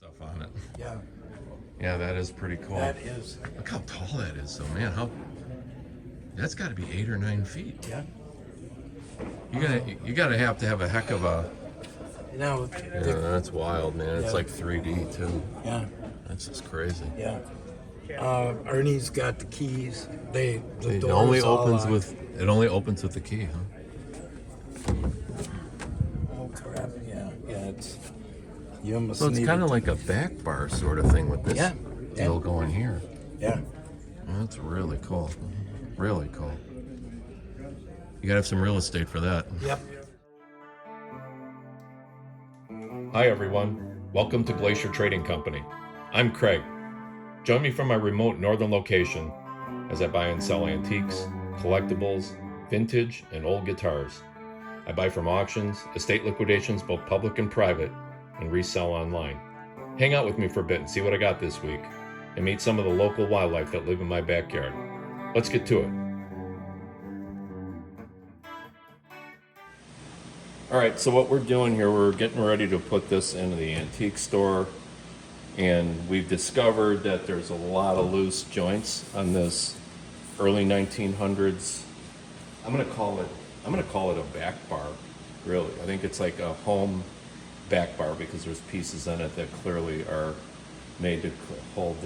stuff on it. Yeah, Yeah, that is pretty cool. that is. Look how tall that is, though, man. That's got to be 8 or 9 feet. Yeah. You gotta have to have a heck of a. Now, Yeah, that's wild, man. It's Yeah. like 3D too. yeah, That's just crazy. yeah. Ernie's got the keys. The It doors only all opens locked. with the key, huh? Oh crap! Yeah, yeah. It's you almost. So it's need kind of to- like a back bar sort of thing with this Yeah, deal yeah. going here. Yeah. That's really cool. Really cool. You gotta have some real estate for that. Yep. Hi everyone, welcome to Glacier Trading Company. I'm Craig. Join me from my remote northern location as I buy and sell antiques, collectibles, vintage, and old guitars. I buy from auctions, estate liquidations, both public and private, and resell online. Hang out with me for a bit and see what I got this week, and meet some of the local wildlife that live in my backyard. Let's get to it. All right, so what we're doing here, we're getting ready to put this into the antique store, and we've discovered that there's a lot of loose joints on this early 1900s. I'm gonna call it a back bar, really. I think it's like a home back bar because there's pieces in it that clearly are made to hold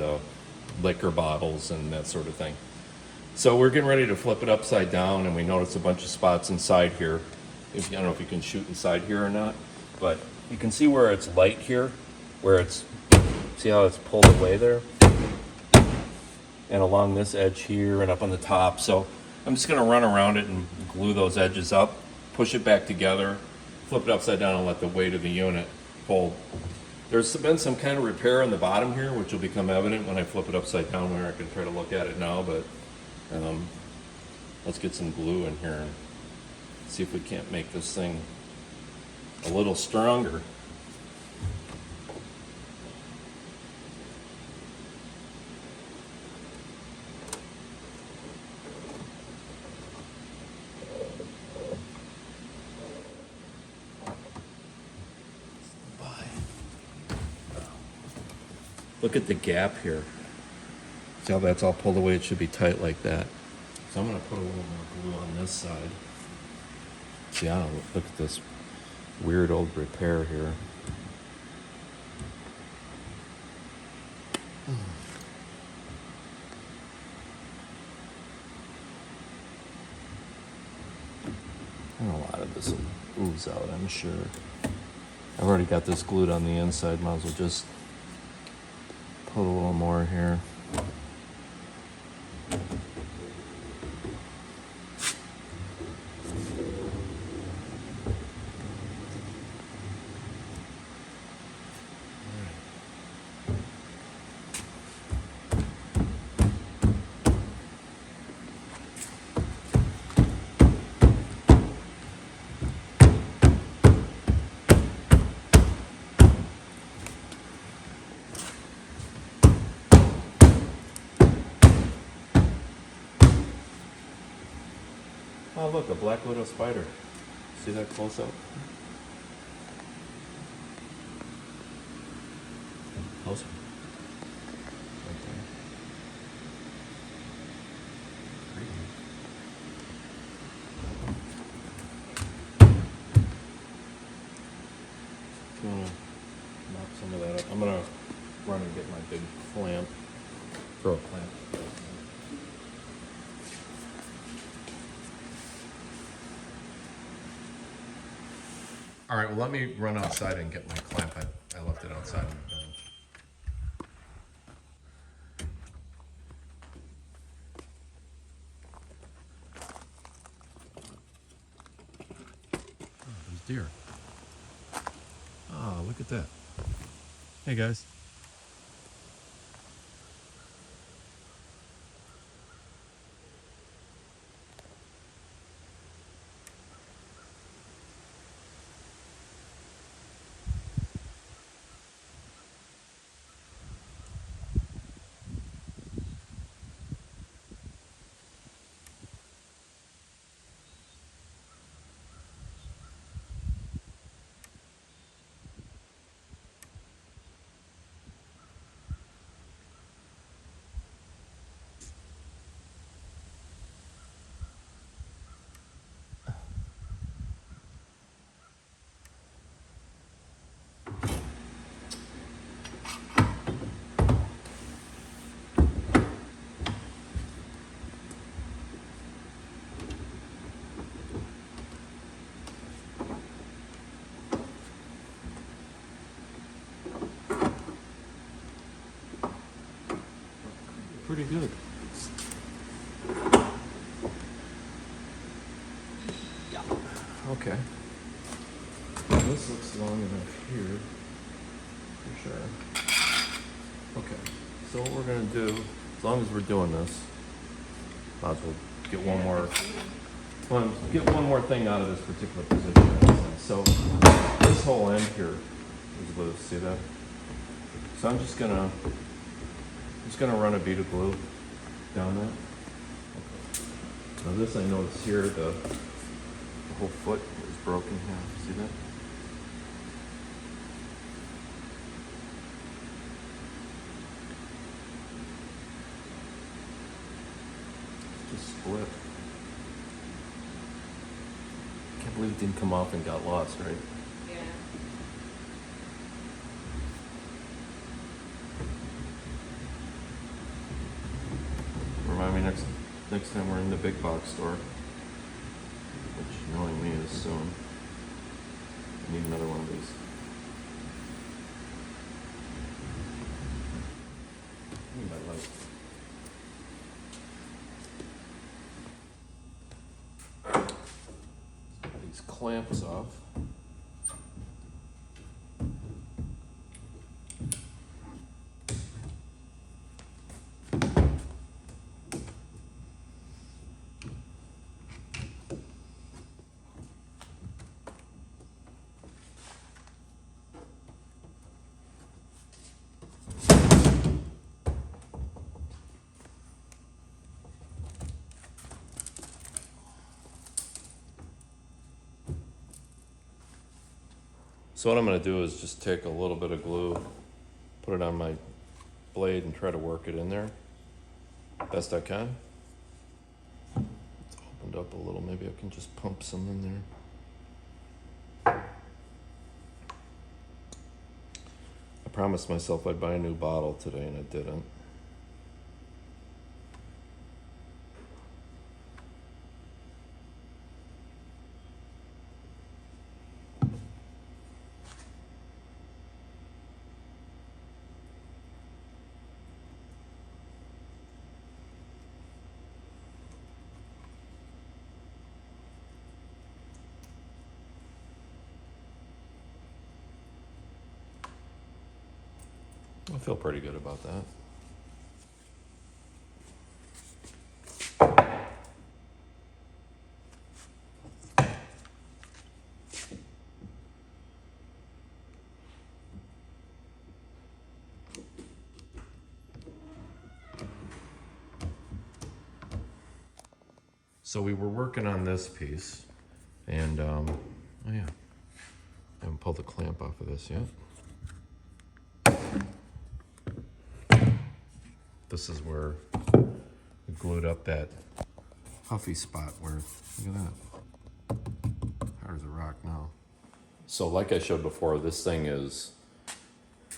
liquor bottles and that sort of thing. So we're getting ready to flip it upside down, and we notice a bunch of spots inside here. I don't know if you can shoot inside here or not, but you can see where it's light here, see how it's pulled away there? And along this edge here and up on the top. So I'm just gonna run around it and glue those edges up, push it back together, flip it upside down and let the weight of the unit hold. There's been some kind of repair on the bottom here, which will become evident when I flip it upside down, where I can try to look at it now, but let's get some glue in here and see if we can't make this thing a little stronger. Look at the gap here. See how that's all pulled away? It should be tight like that. So I'm going to put a little more glue on this side. See, I don't look at this weird old repair here. And a lot of this will ooze out, I'm sure. I've already got this glued on the inside. Might as well just put a little more here. Oh look, a black widow spider. See that close up? Closer. Right there. If you want to knock some of that up, I'm going to run and get my big clamp. Throw a clamp. All right, well, let me run outside and get my clamp. I left it outside. Oh, there's deer. Oh, look at that. Hey, guys. pretty good. Yeah. Okay. Well, this looks long enough here, for sure. Okay, so what we're gonna do, as long as we're doing this, might as well get one more thing out of this particular position. So this whole end here is loose, see that? So I'm just gonna run a bead of glue down that. Okay. Now this I notice here, the whole foot is broken here, see that? Just split. Can't believe it didn't come off and got lost, right? Yeah. Remind me next time we're in the big box store, which knowing me is soon. I need another one of these. I need my light. These clamps off. So what I'm going to do is just take a little bit of glue, put it on my blade and try to work it in there best I can. It's opened up a little, maybe I can just pump some in there. I promised myself I'd buy a new bottle today and I didn't. I feel pretty good about that. So we were working on this piece, and oh yeah, I haven't pulled the clamp off of this yet. This is where we glued up that puffy spot where, look at that, hard as a rock now. So like I showed before, this thing is,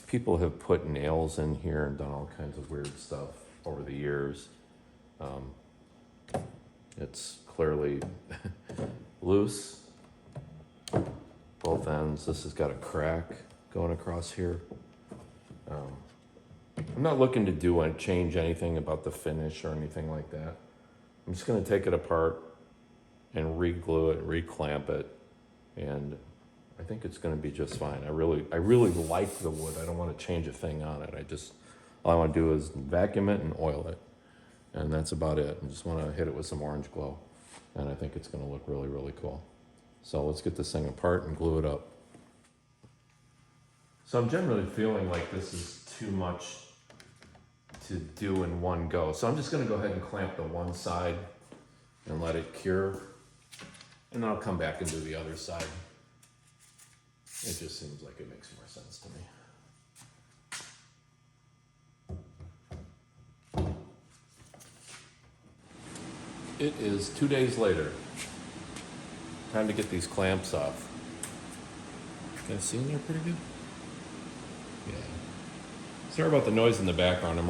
people have put nails in here and done all kinds of weird stuff over the years. It's clearly loose, both ends. This has got a crack going across here. I'm not looking to change anything about the finish or anything like that. I'm just going to take it apart and re-glue it, re-clamp it, and I think it's going to be just fine. I really like the wood. I don't want to change a thing on it. All I want to do is vacuum it and oil it, and that's about it. I just want to hit it with some orange glow, and I think it's going to look really, really cool. So let's get this thing apart and glue it up. So I'm generally feeling like this is too much to do in one go. So I'm just gonna go ahead and clamp the one side and let it cure. And then I'll come back and do the other side. It just seems like it makes more sense to me. It is 2 days later. Time to get these clamps off. You guys see in there pretty good? Yeah. Sorry about the noise in the background. I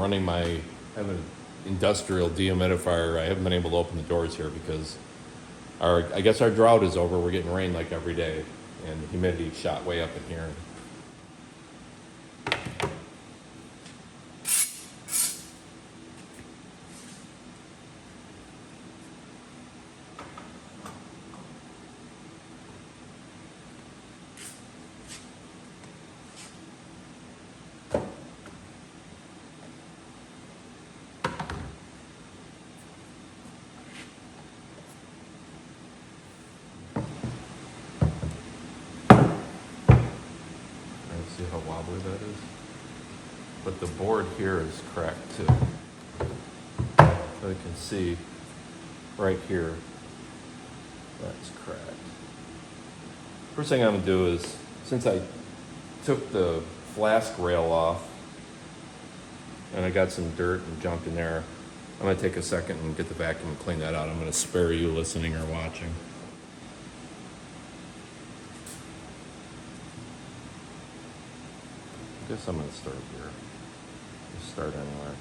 have an industrial dehumidifier. I haven't been able to open the doors here because I guess our drought is over. We're getting rain like every day, and the humidity shot way up in here. See how wobbly that is? But the board here is cracked too. So you can see right here, that's cracked. First thing I'm gonna do is, since I took the flask rail off and I got some dirt and junk in there, I'm gonna take a second and get the vacuum and clean that out. I'm gonna spare you listening or watching. I guess I'm gonna start here. Just start anywhere.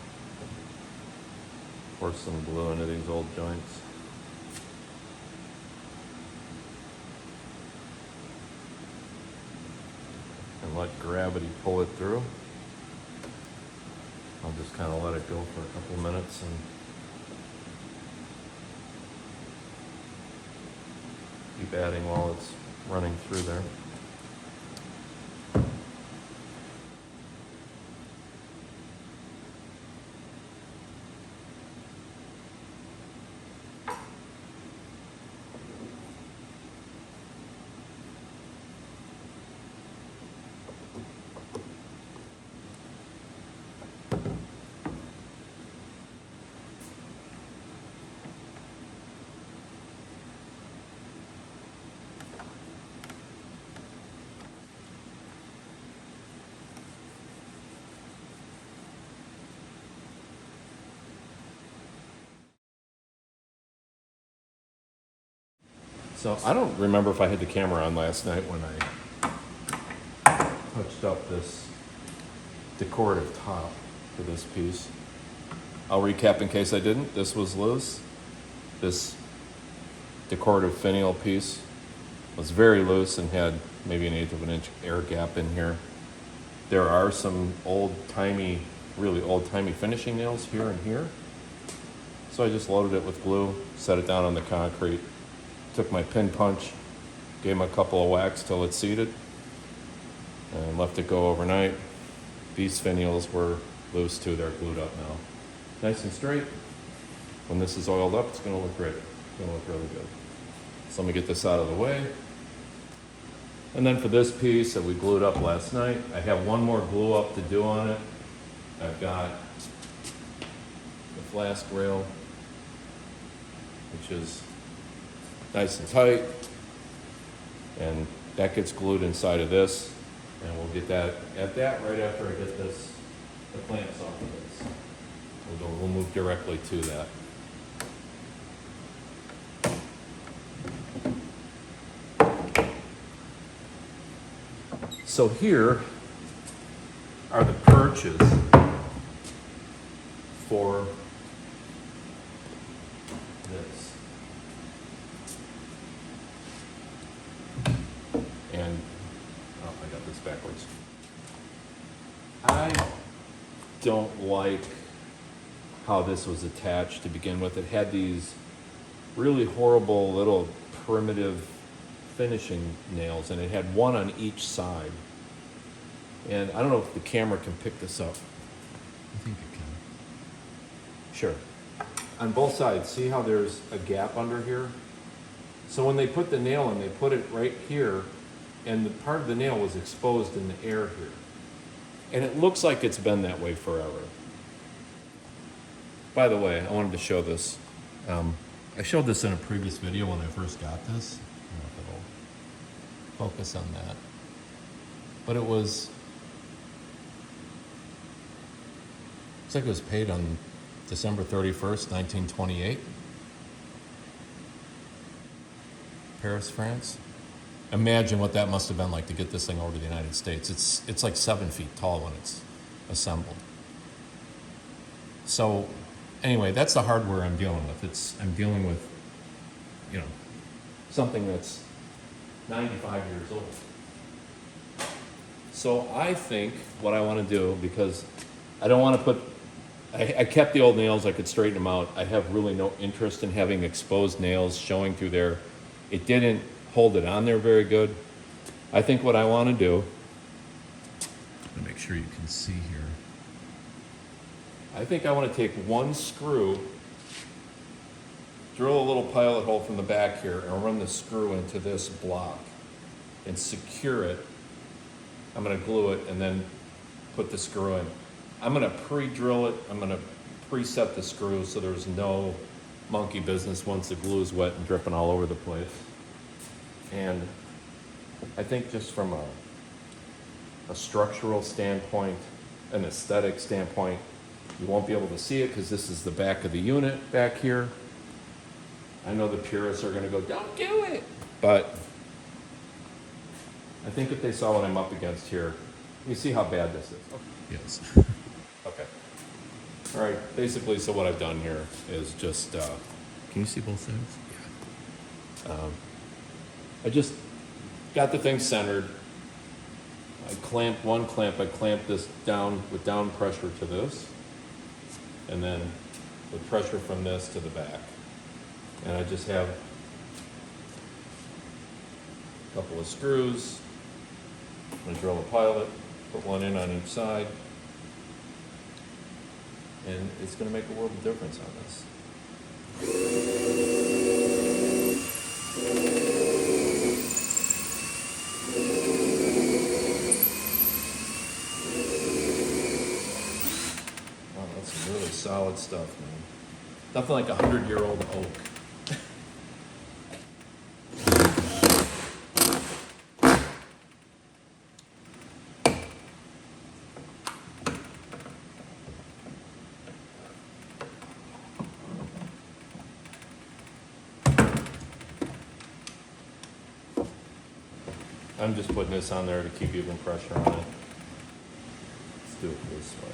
Pour some glue into these old joints. And let gravity pull it through. I'll just kind of let it go for a couple minutes and keep adding while it's running through there. So I don't remember if I had the camera on last night when I touched up this decorative top for this piece. I'll recap in case I didn't. This was loose. This decorative finial piece was very loose and had maybe 1/8 of an inch air gap in here. There are some old-timey, really old-timey finishing nails here and here. So I just loaded it with glue, set it down on the concrete, took my pin punch, gave them a couple of whacks till it seated, and left it go overnight. These finials were loose too, they're glued up now. Nice and straight. When this is oiled up, it's gonna look great. It's gonna look really good. So let me get this out of the way. And then for this piece that we glued up last night, I have one more glue up to do on it. I've got the flask rail, which is nice and tight, and that gets glued inside of this, and we'll get that at that right after I get this, the clamps off of this. We'll move directly to that. So here are the perches for this. And, oh, I got this backwards. I don't like how this was attached to begin with. It had these really horrible little primitive finishing nails, and it had one on each side. And I don't know if the camera can pick this up. I think it can. Sure. On both sides, see how there's a gap under here? So when they put the nail in, they put it right here, and the part of the nail was exposed in the air here. And it looks like it's been that way forever. By the way, I wanted to show this. I showed this in a previous video when I first got this. I don't know if it'll focus on that. But it was, looks like it was paid on December 31st, 1928. Paris, France. Imagine what that must have been like to get this thing over to the United States. It's like 7 feet tall when it's assembled. So anyway, that's the hardware I'm dealing with. I'm dealing with, you know, something that's 95 years old. So I think what I want to do, because I don't want to put, I kept the old nails, I could straighten them out. I have really no interest in having exposed nails showing through there. It didn't hold it on there very good. I think what I want to do, to make sure you can see here, I think I want to take one screw, drill a little pilot hole from the back here, and run the screw into this block and secure it I'm gonna glue it and then put the screw in. I'm gonna pre-drill it, I'm gonna preset the screw so there's no monkey business once the glue is wet and dripping all over the place. And I think just from a structural standpoint, an aesthetic standpoint, you won't be able to see it because this is the back of the unit back here. I know the purists are gonna go, don't do it. But I think if they saw what I'm up against here, you see how bad this is. Yes. Okay. All right, basically, so what I've done here is just, Can you see both sides? I just got the thing centered. I clamped one clamp, I clamped this down with down pressure to this, and then with pressure from this to the back. And I just have a couple of screws. I'm gonna drill a pilot, put one in on each side, and it's gonna make a world of difference on this. Wow, that's some really solid stuff, man. Nothing like 100-year-old oak. I'm just putting this on there to keep even pressure on it. Let's do it this way.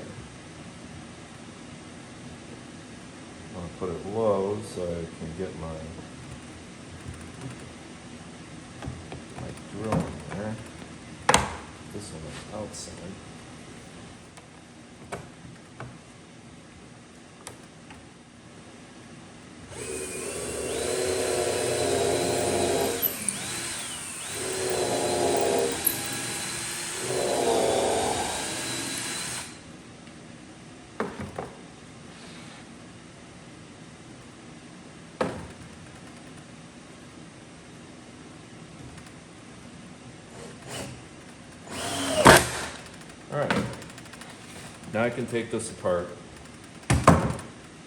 I'm gonna put it low so I can get my drill in there. This one is outside. All right, now I can take this apart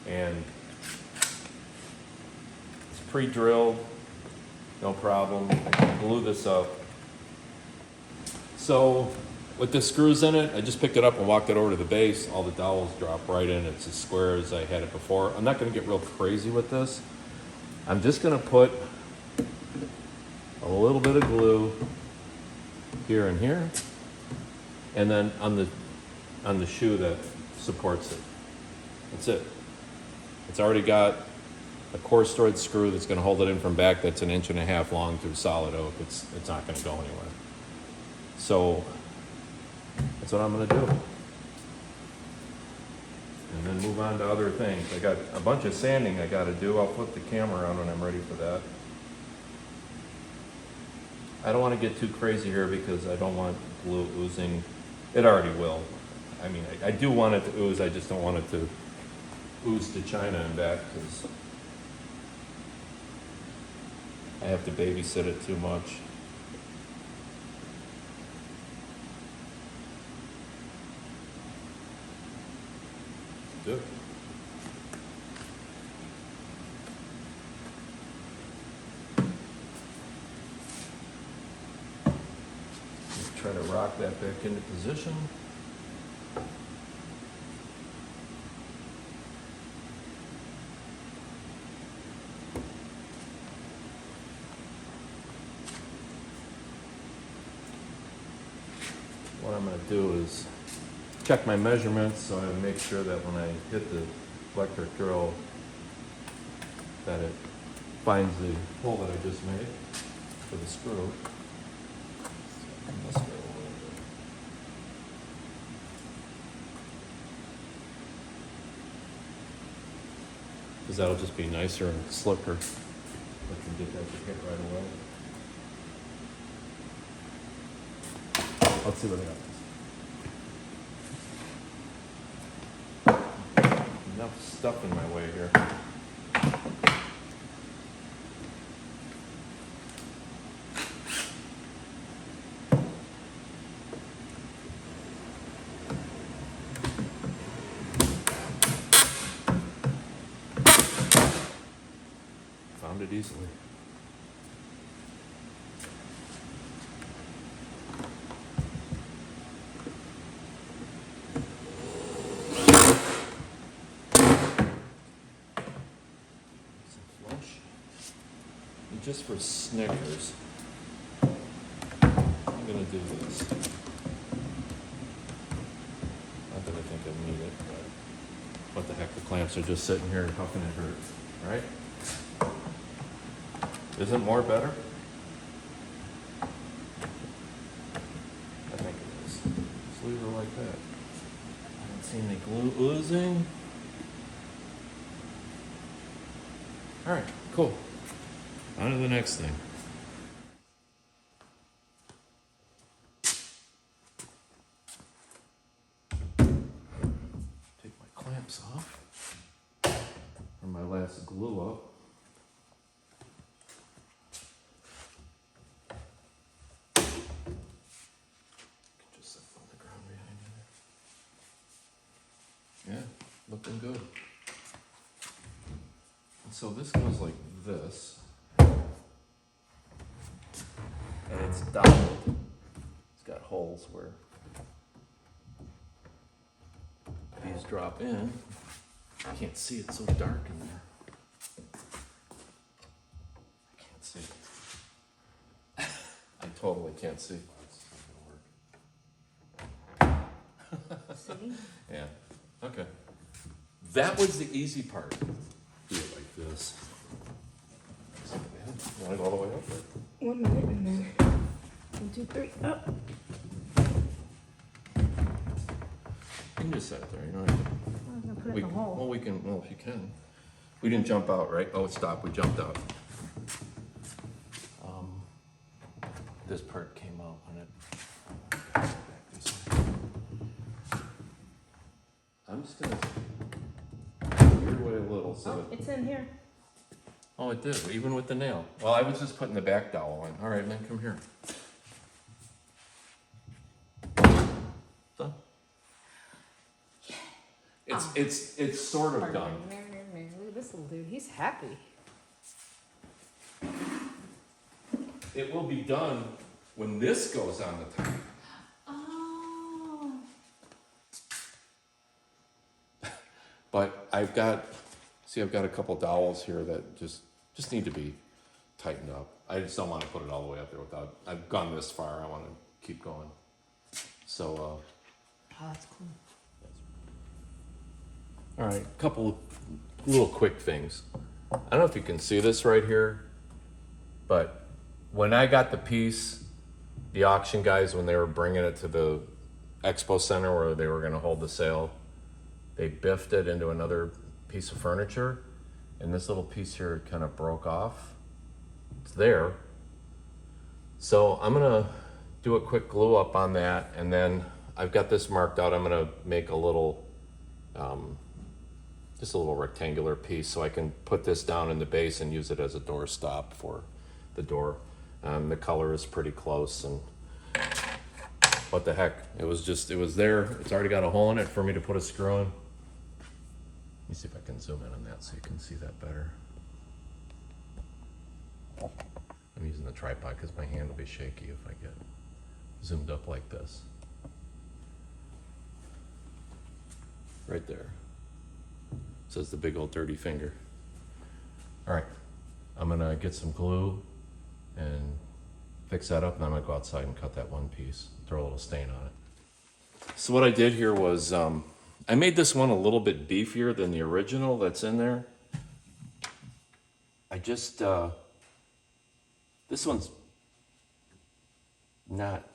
and it's pre-drilled, no problem. I can glue this up. So with the screws in it, I just picked it up and walked it over to the base. All the dowels drop right in. It's as square as I had it before. I'm not gonna get real crazy with this. I'm just gonna put a little bit of glue here and here. And then on the shoe that supports it. That's it. It's already got a core stored screw that's going to hold it in from back that's 1.5 inches long through solid oak. It's not going to go anywhere. So that's what I'm going to do. And then move on to other things. I got a bunch of sanding I got to do. I'll flip the camera on when I'm ready for that. I don't want to get too crazy here because I don't want glue oozing. It already will. I mean, I do want it to ooze, I just don't want it to ooze to China and back because I have to babysit it too much. Good. Try to rock that back into position. What I'm going to do is check my measurements so I make sure that when I hit the electric drill that it finds the hole that I just made for the screw. Let's go. Because that'll just be nicer and slicker. I can get that to hit right away. Let's see what I got. Enough stuff in my way here. found it easily. Some flush. And just for Snickers, I'm gonna do this. Not that I think I need it, but what the heck, the clamps are just sitting here, how can it hurt, right? Isn't more better? I think it is. Just leave her like that. I don't see any glue oozing. All right, cool. On to the next thing. Take my clamps off. Or my last glue up. Just set on the ground behind you. Yeah, looking good. And so this goes like this. And it's dotted. It's got holes where these drop in. I can't see, it's so dark in there. I can't see. I totally can't see. See? Yeah, okay. That was the easy part. Do it like this. You wanna go all the way up there? 1 minute and then 1, 2, 3, up. You can just set it there, you know. I'm gonna put it in the hole. Well, we can, well, if you can. We didn't jump out, right? Oh, stop, we jumped out. This part came out when it. I'm just gonna weird way a little so Oh, that. it's in here. Oh, it did, even with the nail. Well, I was just putting the back dowel in. All right, Lynn, come here. Done. It's sort of done. Look at this little dude. He's happy. It will be done when this goes on the top. Oh. But I've got a couple dowels here that just need to be tightened up. I just don't want to put it all the way up there without, I've gone this far, I want to keep going. So, Oh, that's cool. all right, couple little quick things. I don't know if you can see this right here, but when I got the piece, the auction guys, when they were bringing it to the expo center where they were going to hold the sale, they biffed it into another piece of furniture, and this little piece here kind of broke off. It's there. So I'm gonna do a quick glue up on that, and then I've got this marked out. I'm gonna make a little, just a little rectangular piece so I can put this down in the base and use it as a door stop for the door. The color is pretty close, and what the heck, it was there. It's already got a hole in it for me to put a screw in. Let me see if I can zoom in on that so you can see that better. I'm using the tripod because my hand will be shaky if I get zoomed up like this. Right there. Says the big old dirty finger. All right, I'm gonna get some glue and fix that up, and then I'm gonna go outside and cut that one piece, throw a little stain on it. So what I did here was, I made this one a little bit beefier than the original that's in there. I just, this one's not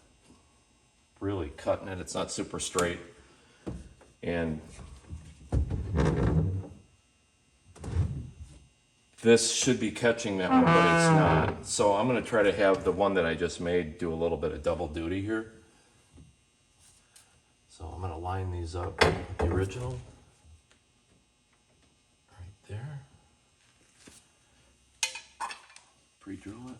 really cutting it. It's not super straight. And this should be catching that one, but it's not. So I'm gonna try to have the one that I just made do a little bit of double duty here. So I'm gonna line these up with the original. Right there. Pre-drill it.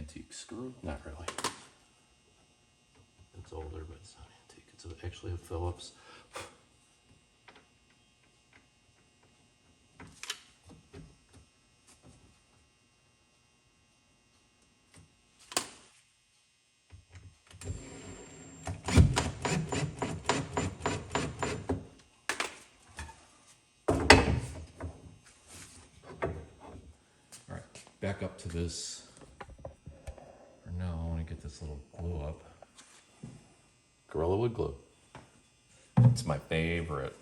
antique screw. Not really. It's older, but it's not antique. It's actually a Phillips. All right, back up to this. For now, I want to get this little glue up. Gorilla Wood glue. It's my favorite.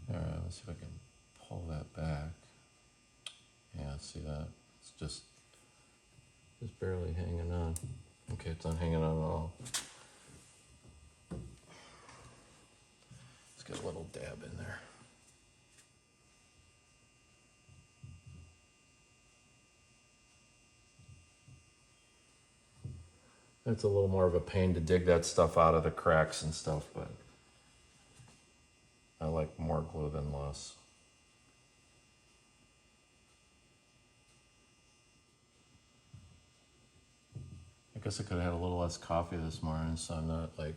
All right, let's see if I can pull that back. Yeah, see that? It's just barely hanging on. Okay, it's not hanging on at all. Let's get a little dab in there. It's a little more of a pain to dig that stuff out of the cracks and stuff, but I like more glue than less. I guess I could have had a little less coffee this morning, so I'm not like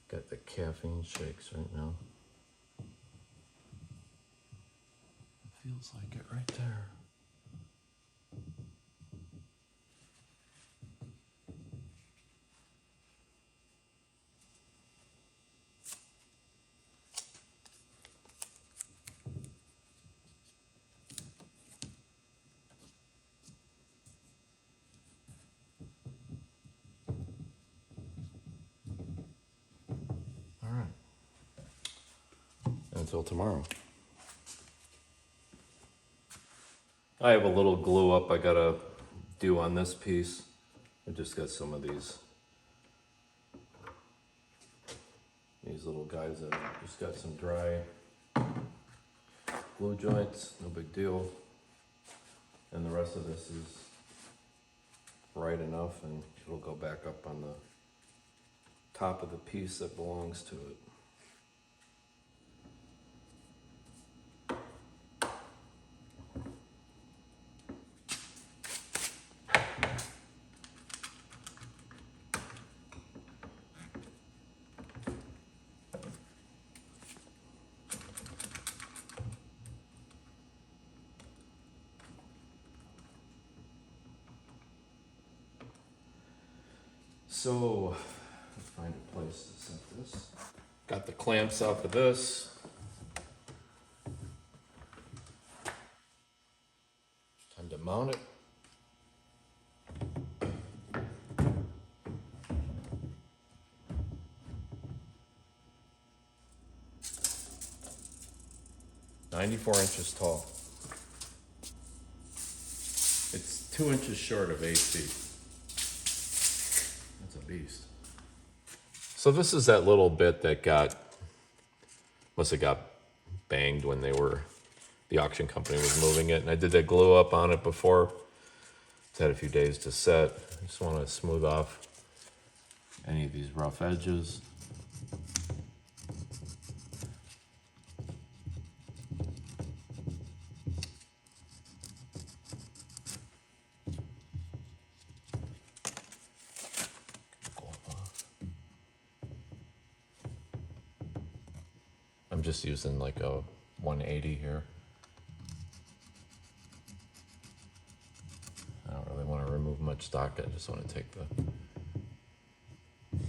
got the caffeine shakes right now. It feels like it right there. All right. Until tomorrow. I have a little glue up I gotta do on this piece. I just got some of these little guys that just got some dry glue joints, no big deal. And the rest of this is bright enough and it'll go back up on the top of the piece that belongs to it. So, let's find a place to set this. Got the clamps off of this. Time to mount it. "94 inches tall. It's 2 inches short of 8 feet. That's a beast. So this is that little bit that must have got banged when the auction company was moving it. And I did that glue up on it before. It's had a few days to set. I just want to smooth off any of these rough edges. I'm just using like a 180 here. I don't really want to remove much stock. I just want to take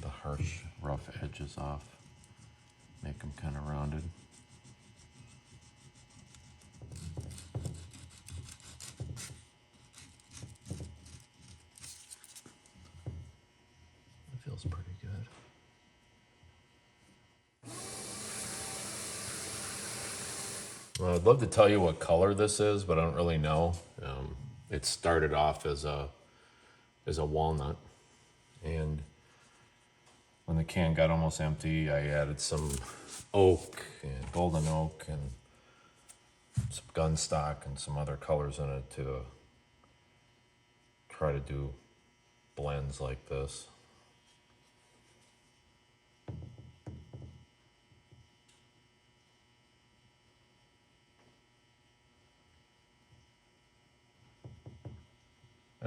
the harsh, rough edges off. Make them kind of rounded. It feels pretty good. Well, I'd love to tell you what color this is, but I don't really know. It started off as a walnut, and when the can got almost empty, I added some oak and golden oak and some gun stock and some other colors in it to try to do blends like this.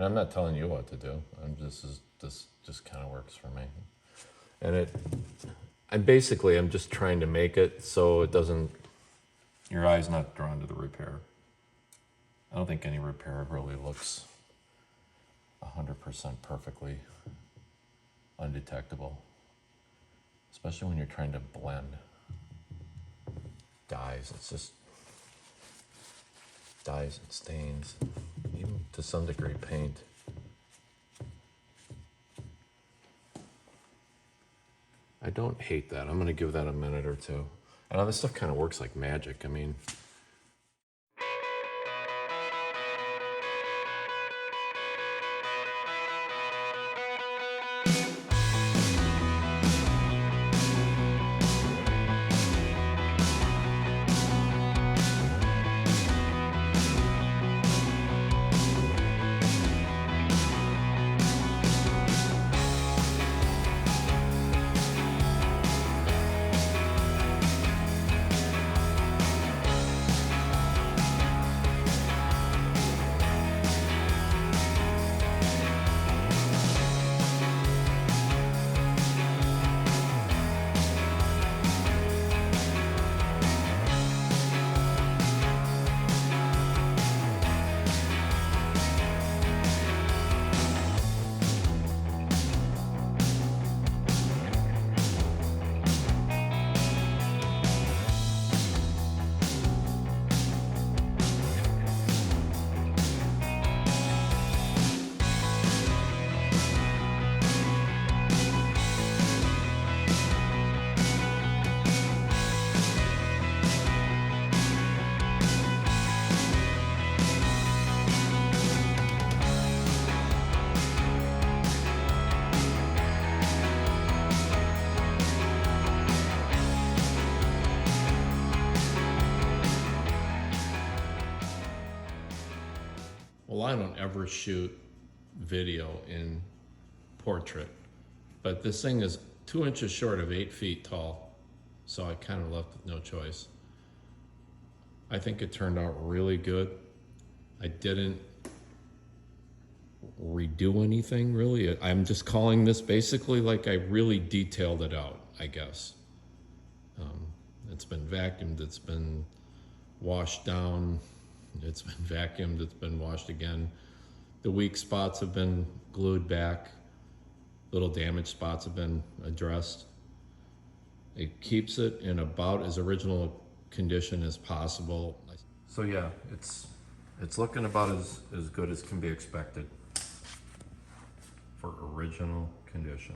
And I'm not telling you what to do. This just kind of works for me. And I'm just trying to make it so it doesn't, your eye's not drawn to the repair. I don't think any repair really looks 100% perfectly undetectable, especially when you're trying to blend dyes. It's just dyes and stains, even to some degree paint. I don't hate that. I'm gonna give that a minute or two. I know this stuff kind of works like magic. I mean, well, I don't ever shoot video in portrait, but this thing is 2 inches short of 8 feet tall, so I kind of left with no choice. I think it turned out really good. I didn't redo anything really. I'm just calling this basically like I really detailed it out, I guess. It's been vacuumed, it's been washed down, it's been vacuumed, it's been washed again. The weak spots have been glued back. Little damaged spots have been addressed. It keeps it in about as original condition as possible. So yeah, it's looking about as good as can be expected for original condition.